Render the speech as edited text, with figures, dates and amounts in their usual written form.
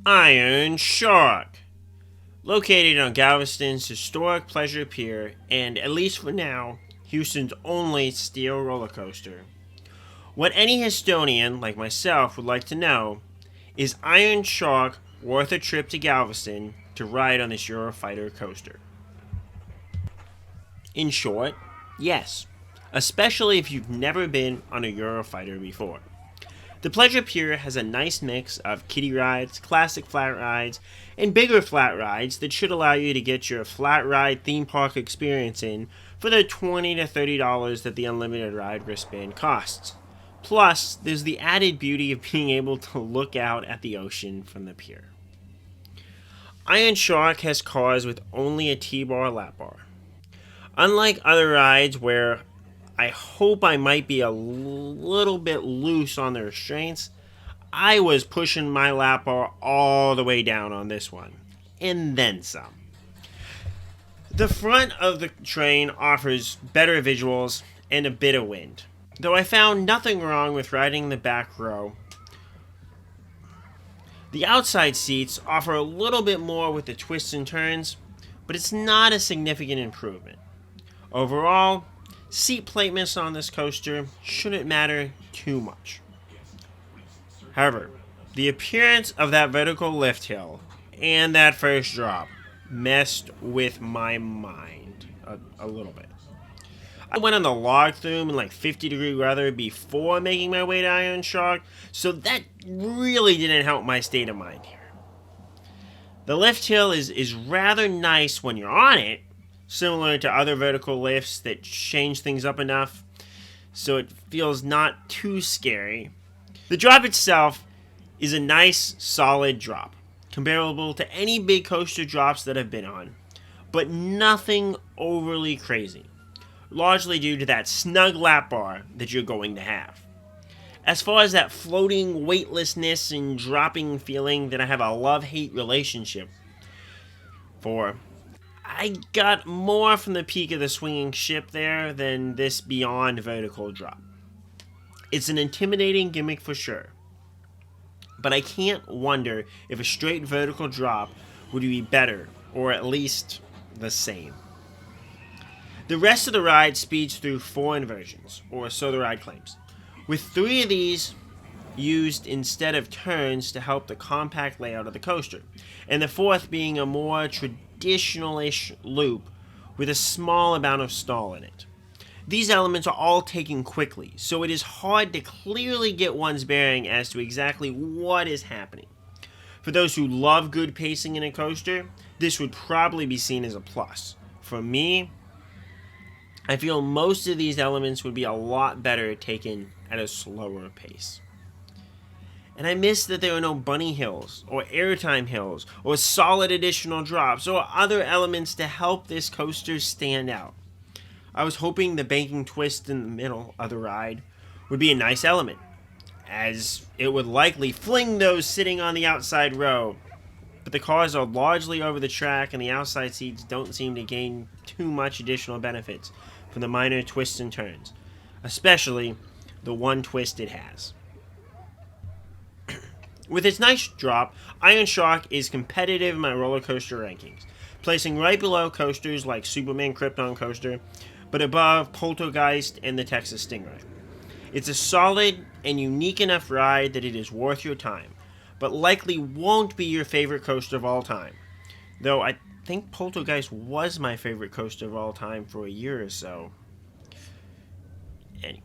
Iron Shark. Located on Galveston's historic Pleasure Pier, and at least for now, Houston's only steel roller coaster. What any Houstonian like myself would like to know is Iron Shark worth a trip to Galveston to ride on this Eurofighter coaster? In short, yes, especially if you've never been on a Eurofighter before. The Pleasure Pier has a nice mix of kiddie rides, classic flat rides, and bigger flat rides that should allow you to get your flat ride theme park experience in for the $20 to $30 that the unlimited ride wristband costs. Plus, there's the added beauty of being able to look out at the ocean from the pier. Iron Shark has cars with only a T-bar lap bar. Unlike other rides where I hope I might be a little bit loose on the restraints, I was pushing my lap bar all the way down on this one, and then some. The front of the train offers better visuals and a bit of wind, though I found nothing wrong with riding the back row. The outside seats offer a little bit more with the twists and turns, but it's not a significant improvement. Overall, seat placements on this coaster shouldn't matter too much. However, the appearance of that vertical lift hill and that first drop messed with my mind a little bit. I went on the log flume in like 50-degree weather before making my way to Iron Shark, so that really didn't help my state of mind here. The lift hill is rather nice when you're on it, similar to other vertical lifts that change things up enough so it feels not too scary. The drop itself is a nice, solid drop, comparable to any big coaster drops that I've been on, but nothing overly crazy, largely due to that snug lap bar that you're going to have. As far as that floating weightlessness and dropping feeling that I have a love-hate relationship for, I got more from the peak of the swinging ship there than this beyond vertical drop. It's an intimidating gimmick for sure, but I can't wonder if a straight vertical drop would be better, or at least the same. The rest of the ride speeds through 4 inversions, or so the ride claims, with 3 of these used instead of turns to help the compact layout of the coaster, and the 4th being a more traditional-ish loop with a small amount of stall in it. These elements are all taken quickly, so it is hard to clearly get one's bearing as to exactly what is happening. For those who love good pacing in a coaster, this would probably be seen as a plus. For me, I feel most of these elements would be a lot better taken at a slower pace. And I miss that there are no bunny hills, or airtime hills, or solid additional drops, or other elements to help this coaster stand out. I was hoping the banking twist in the middle of the ride would be a nice element, as it would likely fling those sitting on the outside row. But the cars are largely over the track, and the outside seats don't seem to gain too much additional benefits from the minor twists and turns, especially the one twist it has. With its nice drop, Iron Shark is competitive in my roller coaster rankings, placing right below coasters like Superman Krypton Coaster, but above Poltergeist and the Texas Stingray. It's a solid and unique enough ride that it is worth your time, but likely won't be your favorite coaster of all time. Though I think Poltergeist was my favorite coaster of all time for a year or so. Anyway.